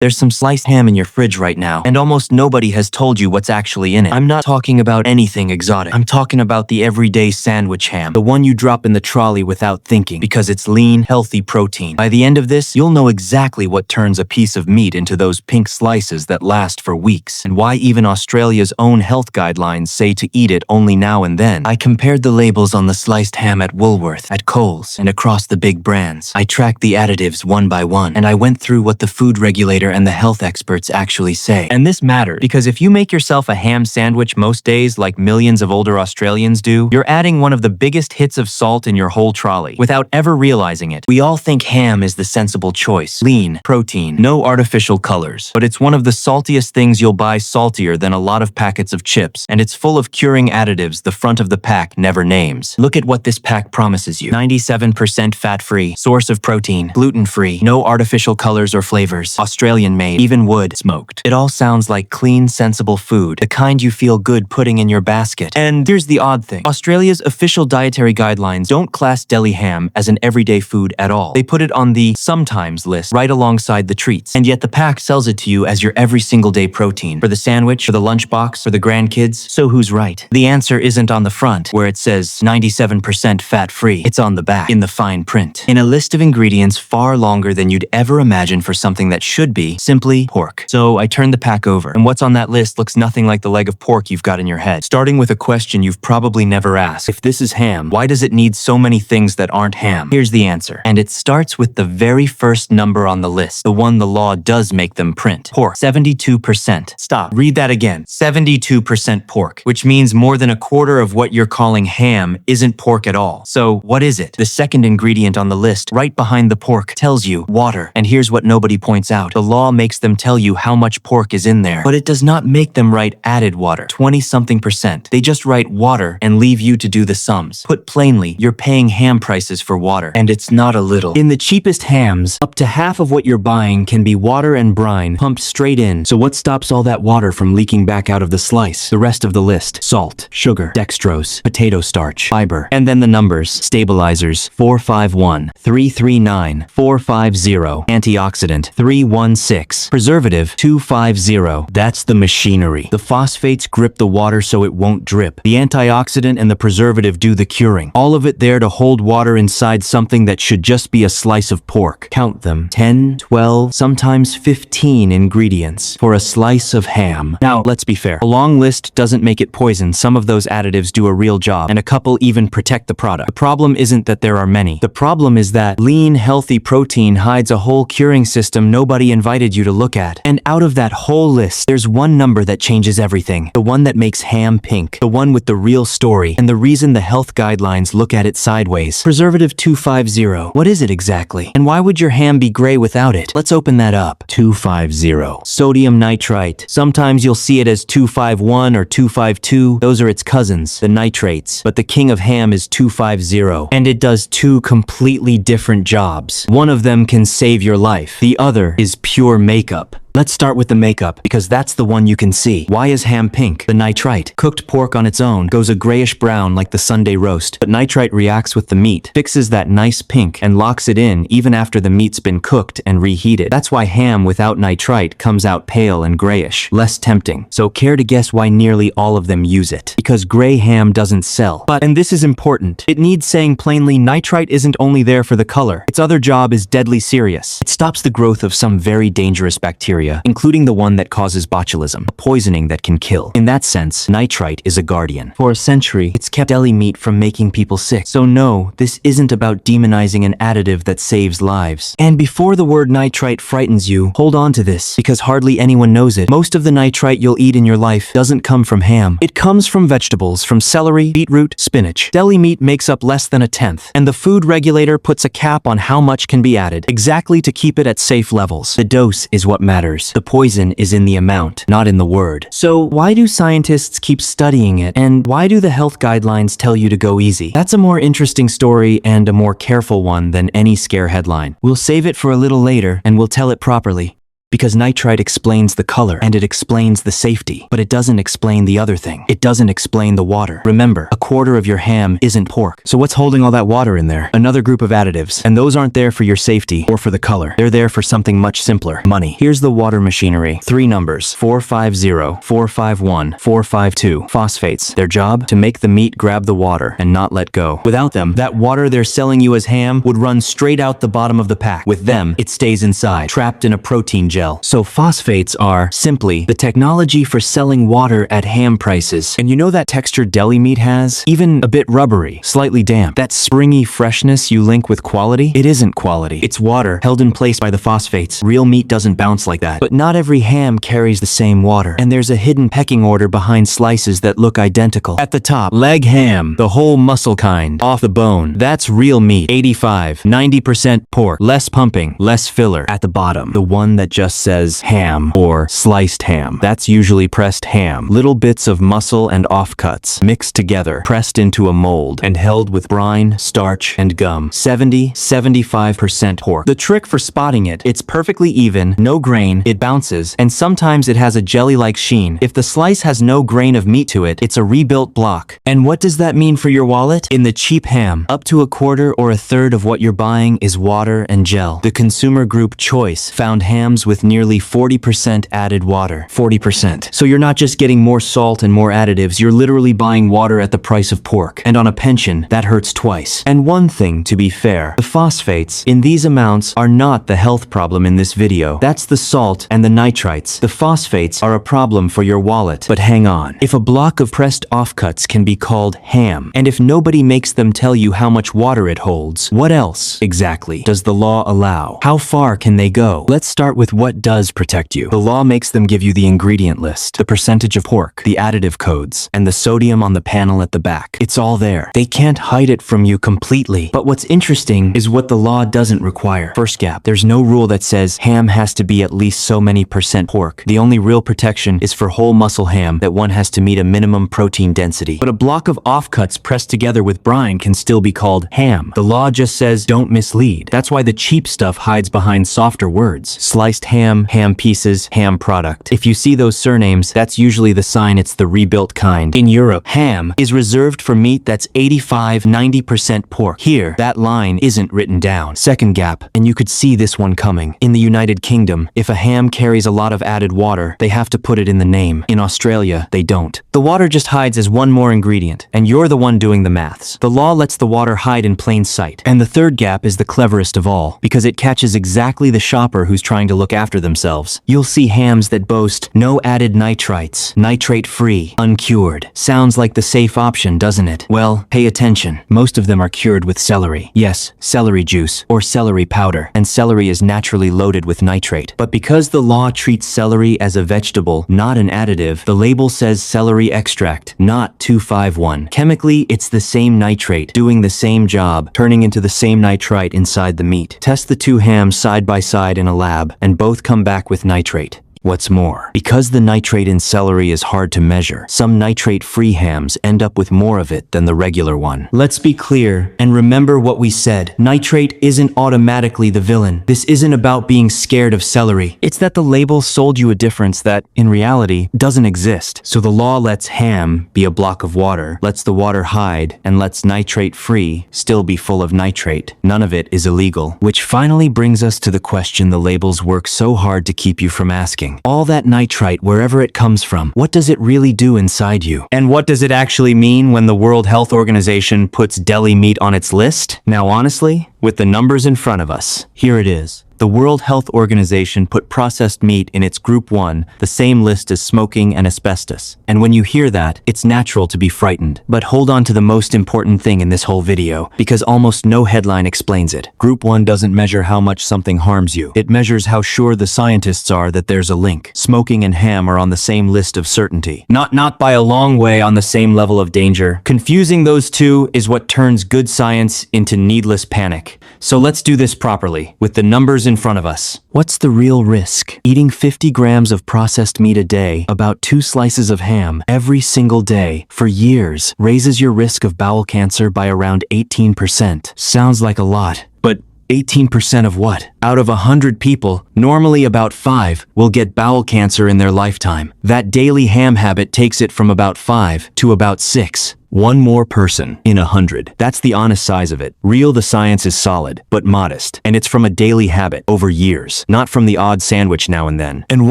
There's some sliced ham in your fridge right now, and almost nobody has told you what's actually in it. I'm not talking about anything exotic. I'm talking about the everyday sandwich ham, the one you drop in the trolley without thinking, because it's lean, healthy protein. By the end of this, you'll know exactly what turns a piece of meat into those pink slices that last for weeks, and why even Australia's own health guidelines say to eat it only now and then. I compared the labels on the sliced ham at Woolworth, at Coles, and across the big brands. I tracked the additives one by one, and I went through what the food regulator and the health experts actually say. And this mattered, because if you make yourself a ham sandwich most days like millions of older Australians do, you're adding one of the biggest hits of salt in your whole trolley, without ever realizing it. We all think ham is the sensible choice. Lean, protein, no artificial colors. But it's one of the saltiest things you'll buy, saltier than a lot of packets of chips, and it's full of curing additives the front of the pack never names. Look at what this pack promises you. 97% fat-free, source of protein, gluten-free, no artificial colors or flavors, Australian-made, even wood smoked. It all sounds like clean, sensible food, the kind you feel good putting in your basket. And here's the odd thing. Australia's official dietary guidelines don't class deli ham as an everyday food at all. They put it on the sometimes list right alongside the treats. And yet the pack sells it to you as your every single day protein. For the sandwich, for the lunchbox, for the grandkids. So who's right? The answer isn't on the front, where it says 97% fat-free. It's on the back, in the fine print. In a list of ingredients far longer than you'd ever imagine for something that should be simply pork. So I turned the pack over, and what's on that list looks nothing like the leg of pork you've got in your head. Starting with a question you've probably never asked. If this is ham, why does it need so many things that aren't ham? Here's the answer. And it starts with the very first number on the list, the one the law does make them print. Pork. 72%. Stop. Read that again. 72% pork, which means more than a quarter of what you're calling ham isn't pork at all. So what is it? The second ingredient on the list, right behind the pork, tells you water. And here's what nobody points out. The law makes them tell you how much pork is in there, but it does not make them write added water, 20-something%. They just write water and leave you to do the sums. Put plainly, you're paying ham prices for water, and it's not a little. In the cheapest hams, up to half of what you're buying can be water and brine pumped straight in. So what stops all that water from leaking back out of the slice? The rest of the list: salt, sugar, dextrose, potato starch, fiber, and then the numbers: stabilizers 451, 339, 450, antioxidant 316, preservative 250. That's the machinery. The phosphates grip the water so it won't drip. The antioxidant and the preservative do the curing. All of it there to hold water inside something that should just be a slice of pork. Count them: 10, 12, sometimes 15 ingredients for a slice of ham. Now, let's be fair. A long list doesn't make it poison. Some of those additives do a real job, and a couple even protect the product. The problem isn't that there are many. The problem is that lean, healthy protein hides a whole curing system nobody invited you to look at. And out of that whole list, there's one number that changes everything. The one that makes ham pink. The one with the real story. And the reason the health guidelines look at it sideways. Preservative 250. What is it exactly? And why would your ham be gray without it? Let's open that up. 250. Sodium nitrite. Sometimes you'll see it as 251 or 252. Those are its cousins, the nitrates. But the king of ham is 250. And it does two completely different jobs. One of them can save your life. The other is pure makeup. Let's start with the makeup, because that's the one you can see. Why is ham pink? The nitrite. Cooked pork on its own goes a grayish brown like the Sunday roast, but nitrite reacts with the meat, fixes that nice pink, and locks it in even after the meat's been cooked and reheated. That's why ham without nitrite comes out pale and grayish, less tempting. So care to guess why nearly all of them use it? Because gray ham doesn't sell. But, and this is important, it needs saying plainly, nitrite isn't only there for the color. Its other job is deadly serious. It stops the growth of some very dangerous bacteria, including the one that causes botulism, a poisoning that can kill. In that sense, nitrite is a guardian. For a century, it's kept deli meat from making people sick. So no, this isn't about demonizing an additive that saves lives. And before the word nitrite frightens you, hold on to this, because hardly anyone knows it. Most of the nitrite you'll eat in your life doesn't come from ham. It comes from vegetables, from celery, beetroot, spinach. Deli meat makes up less than a tenth, and the food regulator puts a cap on how much can be added, exactly to keep it at safe levels. The dose is what matters. The poison is in the amount, not in the word. So why do scientists keep studying it? And why do the health guidelines tell you to go easy? That's a more interesting story and a more careful one than any scare headline. We'll save it for a little later, and we'll tell it properly. Because nitrite explains the color and it explains the safety, but it doesn't explain the other thing. It doesn't explain the water. Remember, a quarter of your ham isn't pork. So what's holding all that water in there? Another group of additives. And those aren't there for your safety or for the color. They're there for something much simpler. Money. Here's the water machinery. 3 numbers. 450, 451, 452. Phosphates. Their job? To make the meat grab the water and not let go. Without them, that water they're selling you as ham would run straight out the bottom of the pack. With them, it stays inside, trapped in a protein gel. So phosphates are, simply, the technology for selling water at ham prices. And you know that texture deli meat has? Even a bit rubbery, slightly damp. That springy freshness you link with quality? It isn't quality. It's water held in place by the phosphates. Real meat doesn't bounce like that. But not every ham carries the same water. And there's a hidden pecking order behind slices that look identical. At the top, leg ham, the whole muscle kind, off the bone. That's real meat. 85, 90% pork, less pumping, less filler. At the bottom, the one that just says ham or sliced ham. That's usually pressed ham. Little bits of muscle and offcuts mixed together, pressed into a mold, and held with brine, starch, and gum. 70-75% pork. The trick for spotting it, it's perfectly even, no grain, it bounces, and sometimes it has a jelly-like sheen. If the slice has no grain of meat to it, it's a rebuilt block. And what does that mean for your wallet? In the cheap ham, up to a quarter or a third of what you're buying is water and gel. The consumer group Choice found hams with nearly 40% added water. 40%. So you're not just getting more salt and more additives, you're literally buying water at the price of pork. And on a pension, that hurts twice. And one thing, to be fair, the phosphates in these amounts are not the health problem in this video. That's the salt and the nitrites. The phosphates are a problem for your wallet. But hang on. If a block of pressed offcuts can be called ham, and if nobody makes them tell you how much water it holds, what else exactly does the law allow? How far can they go? Let's start with what does protect you. The law makes them give you the ingredient list, the percentage of pork, the additive codes, and the sodium on the panel at the back. It's all there. They can't hide it from you completely. But what's interesting is what the law doesn't require. First gap, there's no rule that says ham has to be at least so many percent pork. The only real protection is for whole muscle ham that one has to meet a minimum protein density. But a block of offcuts pressed together with brine can still be called ham. The law just says don't mislead. That's why the cheap stuff hides behind softer words. Sliced ham, ham pieces, ham product. If you see those surnames, that's usually the sign it's the rebuilt kind. In Europe, ham is reserved for meat that's 85-90% pork. Here, that line isn't written down. Second gap, and you could see this one coming. In the United Kingdom, if a ham carries a lot of added water, they have to put it in the name. In Australia, they don't. The water just hides as one more ingredient, and you're the one doing the maths. The law lets the water hide in plain sight. And the third gap is the cleverest of all, because it catches exactly the shopper who's trying to look after themselves. You'll see hams that boast no added nitrites, nitrate-free, uncured. Sounds like the safe option, doesn't it? Well, pay attention. Most of them are cured with celery. Yes, celery juice, or celery powder. And celery is naturally loaded with nitrate. But because the law treats celery as a vegetable, not an additive, the label says celery extract, not 251. Chemically, it's the same nitrate, doing the same job, turning into the same nitrite inside the meat. Test the two hams side by side in a lab, and both come back with nitrate. What's more, because the nitrate in celery is hard to measure, some nitrate-free hams end up with more of it than the regular one. Let's be clear, and remember what we said. Nitrate isn't automatically the villain. This isn't about being scared of celery. It's that the label sold you a difference that, in reality, doesn't exist. So the law lets ham be a block of water, lets the water hide, and lets nitrate-free still be full of nitrate. None of it is illegal. Which finally brings us to the question the labels work so hard to keep you from asking. All that nitrite, wherever it comes from, what does it really do inside you? And what does it actually mean when the World Health Organization puts deli meat on its list? Now honestly, with the numbers in front of us, here it is. The World Health Organization put processed meat in its Group 1, the same list as smoking and asbestos. And when you hear that, it's natural to be frightened. But hold on to the most important thing in this whole video, because almost no headline explains it. Group 1 doesn't measure how much something harms you. It measures how sure the scientists are that there's a link. Smoking and ham are on the same list of certainty. Not by a long way on the same level of danger. Confusing those two is what turns good science into needless panic. So let's do this properly, with the numbers in front of us. What's the real risk? Eating 50 grams of processed meat a day, about 2 slices of ham, every single day, for years, raises your risk of bowel cancer by around 18%. Sounds like a lot, but 18% of what? Out of 100 people, normally about 5 will get bowel cancer in their lifetime. That daily ham habit takes it from about 5 to about 6. One more person in 100. That's the honest size of it. Real, the science is solid, but modest. And it's from a daily habit over years, not from the odd sandwich now and then. And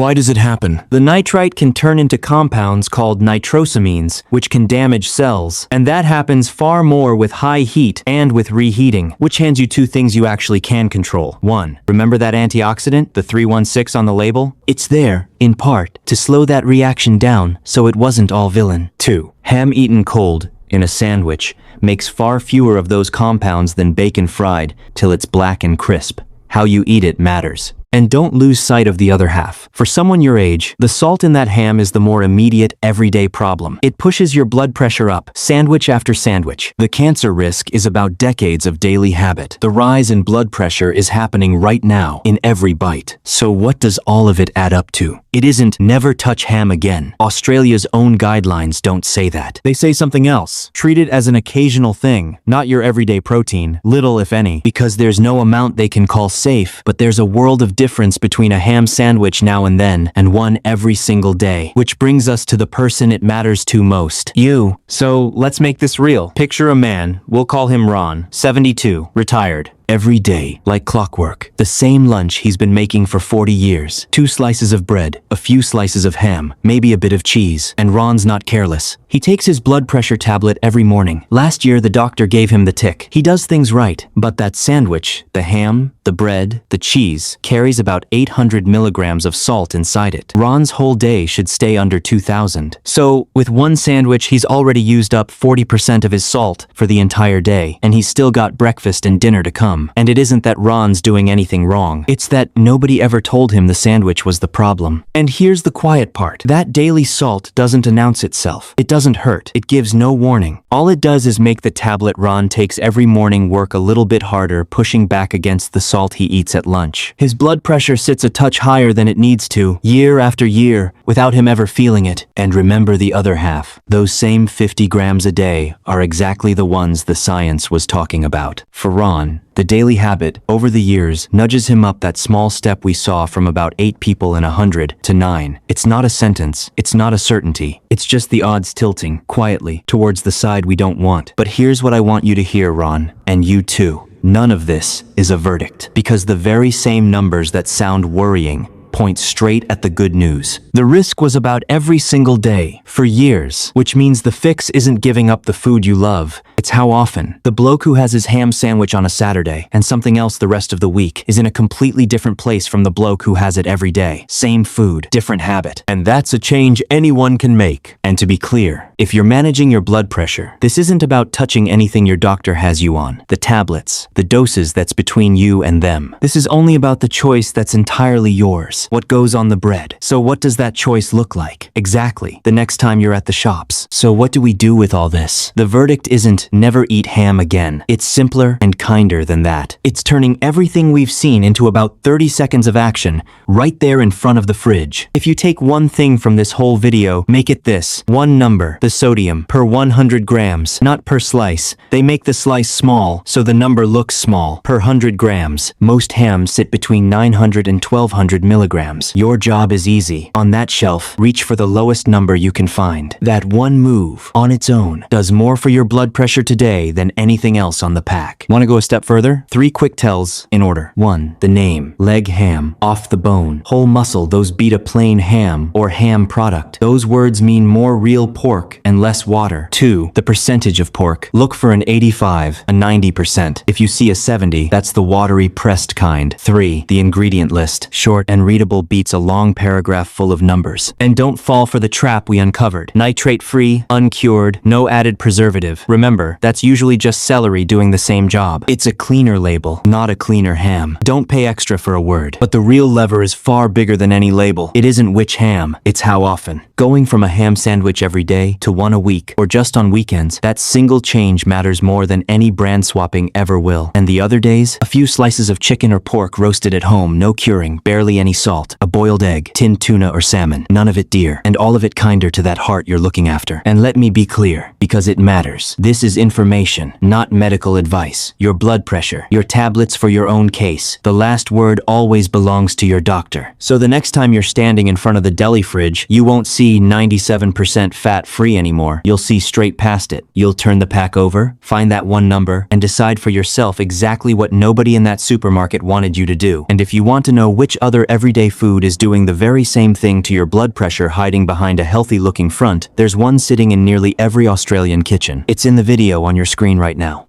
why does it happen? The nitrite can turn into compounds called nitrosamines, which can damage cells. And that happens far more with high heat and with reheating, which hands you two things you actually can control. 1. Remember that antioxidant, the 316 on the label? It's there, in part, to slow that reaction down so it wasn't all villain. 2. Ham eaten cold, in a sandwich, makes far fewer of those compounds than bacon fried till it's black and crisp. How you eat it matters. And don't lose sight of the other half. For someone your age, the salt in that ham is the more immediate, everyday problem. It pushes your blood pressure up, sandwich after sandwich. The cancer risk is about decades of daily habit. The rise in blood pressure is happening right now, in every bite. So what does all of it add up to? It isn't never touch ham again. Australia's own guidelines don't say that. They say something else. Treat it as an occasional thing, not your everyday protein, little if any, because there's no amount they can call safe, but there's a world of difference between a ham sandwich now and then and one every single day. Which brings us to the person it matters to most. You. So let's make this real. Picture a man, we'll call him Ron, 72, retired. Every day, like clockwork. The same lunch he's been making for 40 years. 2 slices of bread, a few slices of ham, maybe a bit of cheese. And Ron's not careless. He takes his blood pressure tablet every morning. Last year, the doctor gave him the tick. He does things right, but that sandwich, the ham, the bread, the cheese, carries about 800 milligrams of salt inside it. Ron's whole day should stay under 2,000. So, with one sandwich, he's already used up 40% of his salt for the entire day, and he's still got breakfast and dinner to come. And it isn't that Ron's doing anything wrong. It's that nobody ever told him the sandwich was the problem. And here's the quiet part. That daily salt doesn't announce itself. It doesn't hurt. It gives no warning. All it does is make the tablet Ron takes every morning work a little bit harder, pushing back against the salt he eats at lunch. His blood pressure sits a touch higher than it needs to, year after year, without him ever feeling it. And remember the other half. Those same 50 grams a day are exactly the ones the science was talking about. For Ron, the daily habit, over the years, nudges him up that small step we saw from about 8 people in 100 to 9. It's not a sentence. It's not a certainty. It's just the odds tilting, quietly, towards the side we don't want. But here's what I want you to hear, Ron, and you too. None of this is a verdict, because the very same numbers that sound worrying point straight at the good news. The risk was about every single day, for years, which means the fix isn't giving up the food you love, it's how often. The bloke who has his ham sandwich on a Saturday and something else the rest of the week is in a completely different place from the bloke who has it every day. Same food, different habit. And that's a change anyone can make. And to be clear, if you're managing your blood pressure, this isn't about touching anything your doctor has you on. The tablets, the doses that's between you and them. This is only about the choice that's entirely yours. What goes on the bread. So what does that choice look like? Exactly. The next time you're at the shops. So what do we do with all this? The verdict isn't never eat ham again. It's simpler and kinder than that. It's turning everything we've seen into about 30 seconds of action right there in front of the fridge. If you take one thing from this whole video, make it this. One number, the sodium, per 100 grams, not per slice. They make the slice small, so the number looks small. Per 100 grams. Most hams sit between 900 and 1200 milligrams. Your job is easy. On that shelf, reach for the lowest number you can find. That one move, on its own, does more for your blood pressure today than anything else on the pack. Want to go a step further? 3 quick tells in order. 1. The name. Leg ham. Off the bone. Whole muscle. Those beat a plain ham or ham product. Those words mean more real pork and less water. 2. The percentage of pork. Look for an 85, a 90%. If you see a 70, that's the watery pressed kind. 3. The ingredient list. Short and readable, beats a long paragraph full of numbers. And don't fall for the trap we uncovered. Nitrate-free, uncured, no added preservative. Remember, that's usually just celery doing the same job. It's a cleaner label, not a cleaner ham. Don't pay extra for a word. But the real lever is far bigger than any label. It isn't which ham, it's how often. Going from a ham sandwich every day to one a week, or just on weekends, that single change matters more than any brand swapping ever will. And the other days, a few slices of chicken or pork roasted at home, no curing, barely any salt, a boiled egg, tinned tuna or salmon, none of it dear, and all of it kinder to that heart you're looking after. And let me be clear, because it matters. This is information, not medical advice. Your blood pressure, your tablets for your own case. The last word always belongs to your doctor. So the next time you're standing in front of the deli fridge, you won't see 97% fat-free anymore. You'll see straight past it. You'll turn the pack over, find that one number, and decide for yourself exactly what nobody in that supermarket wanted you to do. And if you want to know which other everyday food is doing the very same thing to your blood pressure hiding behind a healthy-looking front, there's one sitting in nearly every Australian kitchen. It's in the video on your screen right now.